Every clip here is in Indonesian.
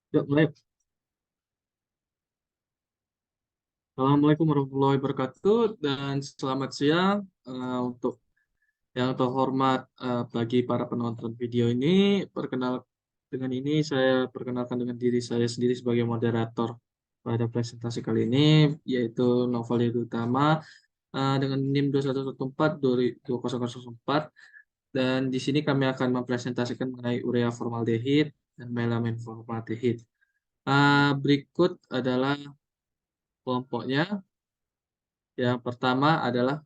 Ya, baik. Assalamualaikum warahmatullahi wabarakatuh dan selamat siang untuk yang terhormat bagi para penonton video ini. Perkenal dengan ini saya perkenalkan dengan diri saya sendiri sebagai moderator pada presentasi kali ini, yaitu Noval Utama dengan NIM 2114-2004, dan di sini kami akan mempresentasikan mengenai urea formaldehid dan melamin formaldehid. Berikut adalah kelompoknya. Yang pertama adalah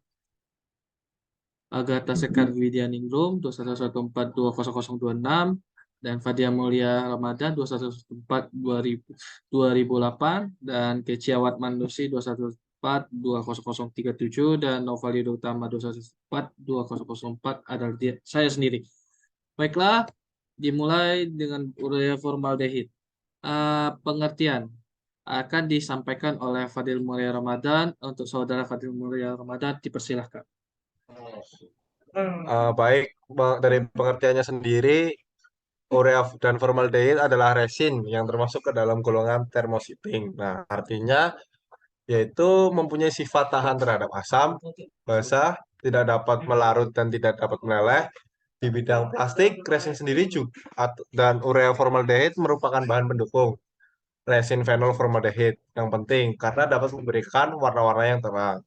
Agatha Sekar Widyaningrum 2114-20026 dan Fadia Mulia Ramadan 2114-2008 dan Keciawat Manusi 2114-20037 dan Novalida Utama 2114-2004 adalah saya sendiri. Baiklah, dimulai dengan urea formaldehid. Pengertian akan disampaikan oleh Fadil Mulia Ramadan. Untuk saudara Fadil Mulia Ramadan, dipersilahkan. Baik, dari pengertiannya sendiri, urea dan formaldehid adalah resin yang termasuk ke dalam golongan thermosiping. Nah, artinya yaitu mempunyai sifat tahan terhadap asam, basah, tidak dapat melarut dan tidak dapat meleleh. Di bidang plastik, resin sendiri juga dan urea formaldehid merupakan bahan pendukung resin fenol formaldehid yang penting karena dapat memberikan warna-warna yang terang.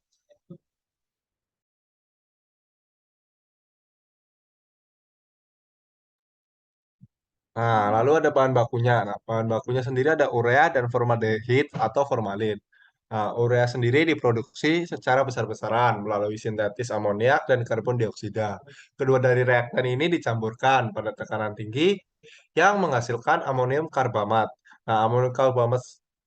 Nah, lalu ada bahan bakunya. Nah, bahan bakunya sendiri ada urea dan formaldehid atau formalin. Nah, urea sendiri diproduksi secara besar-besaran melalui sintetis amoniak dan karbon dioksida. Kedua dari reaktan ini dicampurkan pada tekanan tinggi yang menghasilkan amonium karbamat. Nah, amonium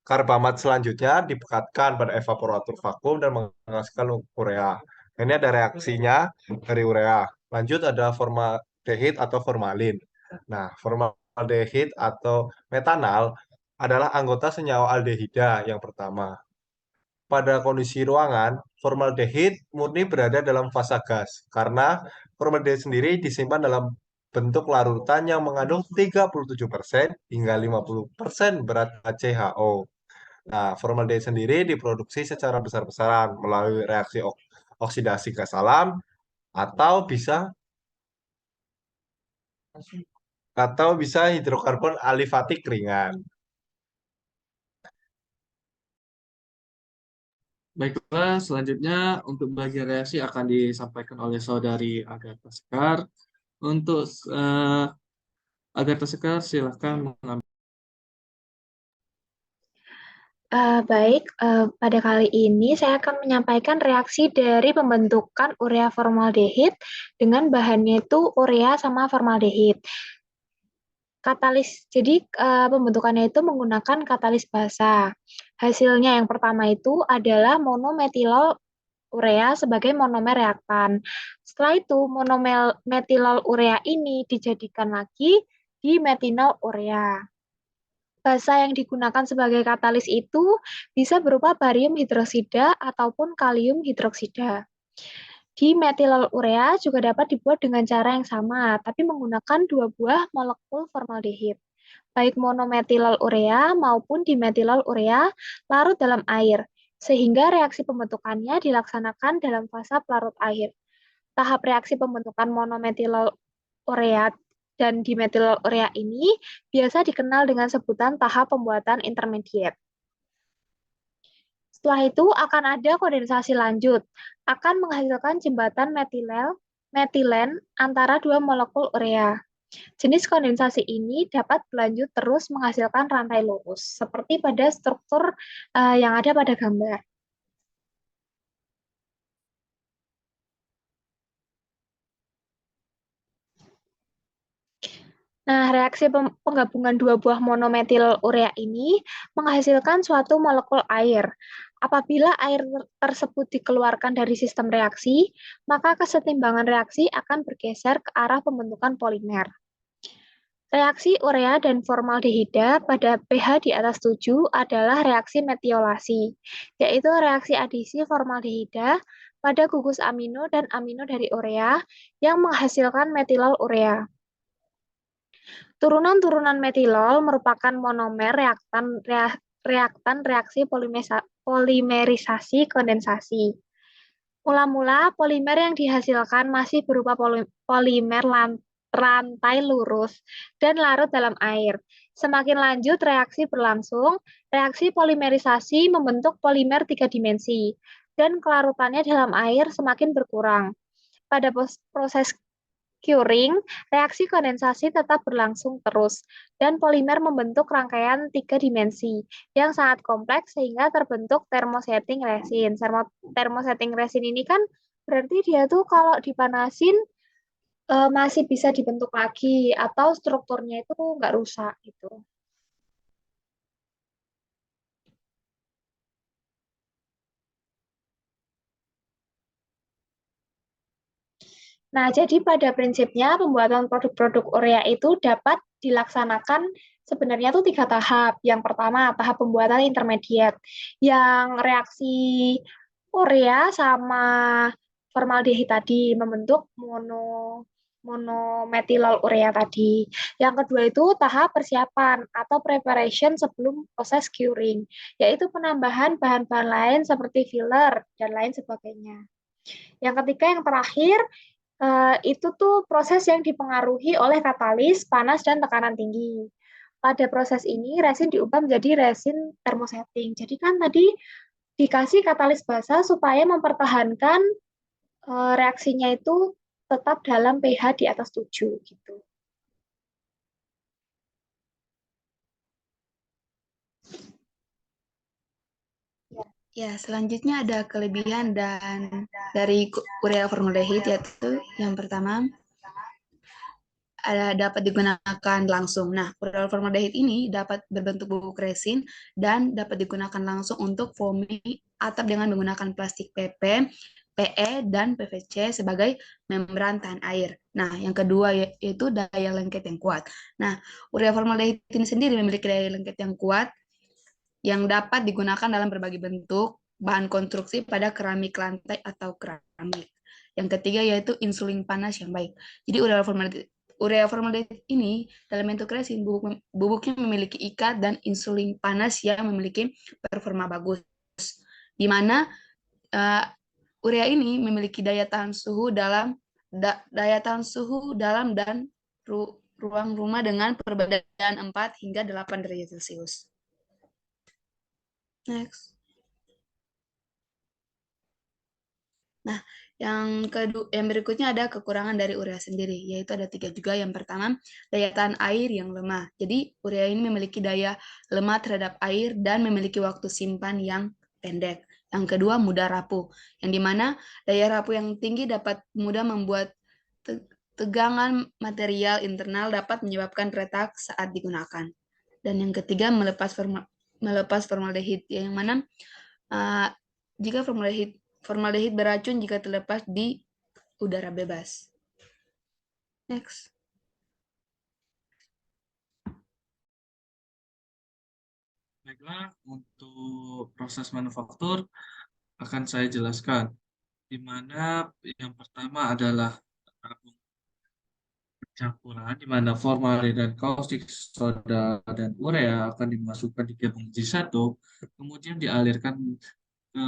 karbamat selanjutnya dipekatkan pada evaporator vakum dan menghasilkan urea. Nah, ini ada reaksinya dari urea. Lanjut ada formaldehid atau formalin. Nah, formaldehid atau metanal adalah anggota senyawa aldehida yang pertama. Pada kondisi ruangan, formaldehid murni berada dalam fase gas karena formaldehid sendiri disimpan dalam bentuk larutan yang mengandung 37% hingga 50% berat HCHO. Nah, formaldehid sendiri diproduksi secara besar-besaran melalui reaksi oksidasi gas alam atau bisa hidrokarbon alifatik ringan. Baiklah, selanjutnya untuk bagian reaksi akan disampaikan oleh saudari Agatha Sekar. Untuk Agatha Sekar, silahkan mengambil. Baik, pada kali ini saya akan menyampaikan reaksi dari pembentukan urea formaldehid dengan bahannya itu urea sama formaldehid. Jadi pembentukannya itu menggunakan katalis basa. Hasilnya yang pertama itu adalah monometilol urea sebagai monomer reaktan. Setelah itu monometilol urea ini dijadikan lagi di metinol urea. Basa yang digunakan sebagai katalis itu bisa berupa barium hidroksida ataupun kalium hidroksida. Di metilol urea juga dapat dibuat dengan cara yang sama, tapi menggunakan dua buah molekul formaldehid. Baik monometilol urea maupun dimetilol urea larut dalam air, sehingga reaksi pembentukannya dilaksanakan dalam fase pelarut air. Tahap reaksi pembentukan monometilol urea dan dimetilol urea ini biasa dikenal dengan sebutan tahap pembuatan intermediate. Setelah itu akan ada kondensasi lanjut, akan menghasilkan jembatan metilen antara dua molekul urea. Jenis kondensasi ini dapat berlanjut terus menghasilkan rantai lurus, seperti pada struktur yang ada pada gambar. Nah, reaksi penggabungan dua buah monometil urea ini menghasilkan suatu molekul air. Apabila air tersebut dikeluarkan dari sistem reaksi, maka kesetimbangan reaksi akan bergeser ke arah pembentukan polimer. Reaksi urea dan formaldehida pada pH di atas 7 adalah reaksi metiolasi, yaitu reaksi adisi formaldehida pada gugus amino dan amino dari urea yang menghasilkan metilol urea. Turunan-turunan metilol merupakan monomer reaktan reaksi polimerisasi kondensasi. Mula-mula polimer yang dihasilkan masih berupa polimer rantai lurus dan larut dalam air. Semakin lanjut reaksi berlangsung, reaksi polimerisasi membentuk polimer 3 dimensi dan kelarutannya dalam air semakin berkurang. Pada proses curing, reaksi kondensasi tetap berlangsung terus, dan polimer membentuk rangkaian 3 dimensi yang sangat kompleks sehingga terbentuk thermosetting resin. Thermosetting resin ini kan berarti dia tuh kalau dipanasin masih bisa dibentuk lagi atau strukturnya itu nggak rusak gitu. Nah, jadi pada prinsipnya pembuatan produk-produk urea itu dapat dilaksanakan sebenarnya tuh 3 tahap. Yang pertama, tahap pembuatan intermediate, yang reaksi urea sama formaldehid tadi membentuk monometilol urea tadi. Yang kedua itu tahap persiapan atau preparation sebelum proses curing, yaitu penambahan bahan-bahan lain seperti filler dan lain sebagainya. Yang ketiga, yang terakhir, itu tuh proses yang dipengaruhi oleh katalis, panas, dan tekanan tinggi. Pada proses ini, resin diubah menjadi resin thermosetting. Jadi kan tadi dikasih katalis basa supaya mempertahankan reaksinya itu tetap dalam pH di atas 7 gitu. Ya, selanjutnya ada kelebihan dan dari urea formaldehid, yaitu yang pertama dapat digunakan langsung. Nah, urea formaldehid ini dapat berbentuk bubuk resin dan dapat digunakan langsung untuk foaming atap dengan menggunakan plastik PP, PE, dan PVC sebagai membran tahan air. Nah, yang kedua yaitu daya lengket yang kuat. Nah, urea formaldehid ini sendiri memiliki daya lengket yang kuat yang dapat digunakan dalam berbagai bentuk bahan konstruksi pada keramik lantai atau keramik. Yang ketiga yaitu insulin panas yang baik. Jadi urea formaldehid ini dalam bentuk resin, bubuknya memiliki ikat dan insulin panas yang memiliki performa bagus. Di mana urea ini memiliki daya tahan suhu dalam dan ruang rumah dengan perbedaan 4 hingga 8 derajat Celcius. Next. Nah, yang berikutnya ada kekurangan dari urea sendiri, yaitu ada 3 juga. Yang pertama, daya tahan air yang lemah. Jadi, urea ini memiliki daya lemah terhadap air dan memiliki waktu simpan yang pendek. Yang kedua, mudah rapuh, yang dimana daya rapuh yang tinggi dapat mudah membuat tegangan material internal dapat menyebabkan retak saat digunakan. Dan yang ketiga, melepas formaldehid, yang mana jika formaldehid beracun jika terlepas di udara bebas. Next. Baiklah, untuk proses manufaktur akan saya jelaskan. Di mana yang pertama adalah tabung campuran, di mana formalin dan kaustik soda dan urea akan dimasukkan di tabung J1, kemudian dialirkan ke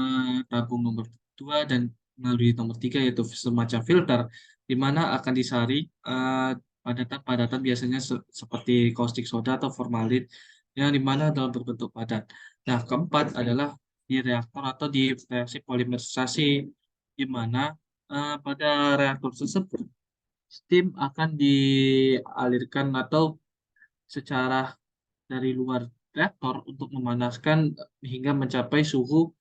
tabung nomor 2 dan melalui nomor 3 yaitu semacam filter, di mana akan disaring padatan-padatan biasanya seperti kaustik soda atau formalin yang dimana dalam berbentuk padat. Nah, keempat adalah di reaktor atau di reaksi polimerisasi, di mana pada reaktor tersebut steam akan dialirkan atau secara dari luar reaktor untuk memanaskan hingga mencapai suhu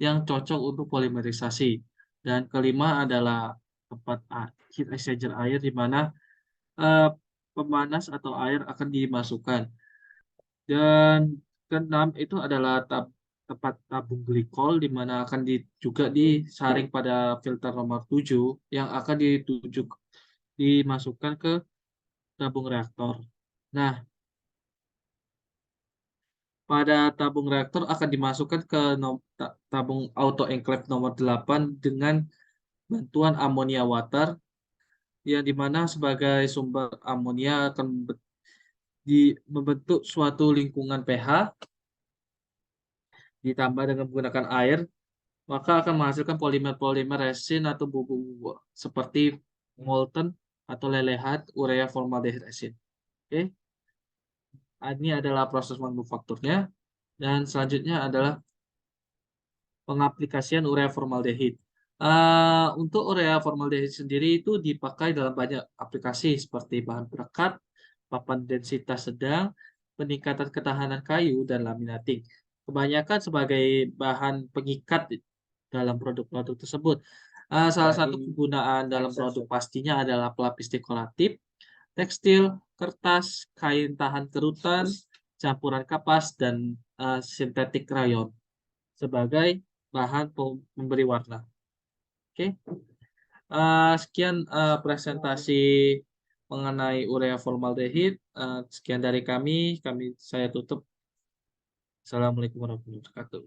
yang cocok untuk polimerisasi. Dan kelima adalah tempat heat exchanger air, di mana pemanas atau air akan dimasukkan. Dan keenam itu adalah tempat tabung glikol, di mana akan juga disaring pada filter nomor 7 yang akan dimasukkan ke tabung reaktor. Nah, pada tabung reaktor akan dimasukkan ke tabung auto enclave nomor 8 dengan bantuan amonia water, yang dimana sebagai sumber amonia akan membentuk suatu lingkungan pH ditambah dengan menggunakan air, maka akan menghasilkan polimer-polimer resin atau bubuk-bubuk seperti molten atau lelehat urea formaldehyde resin. Oke, ini adalah proses manufakturnya, dan selanjutnya adalah pengaplikasian urea formaldehyde. Untuk urea formaldehyde sendiri itu dipakai dalam banyak aplikasi seperti bahan perekat, papan densitas sedang, peningkatan ketahanan kayu, dan laminating. Kebanyakan sebagai bahan pengikat dalam produk-produk tersebut. Salah satu kegunaan dalam produk pastinya adalah pelapis dekoratif, tekstil, kertas, kain tahan kerutan, campuran kapas, dan sintetik rayon sebagai bahan pemberi warna. Oke, sekian presentasi mengenai urea formaldehyde. Sekian dari kami. Saya tutup. Assalamualaikum warahmatullahi wabarakatuh.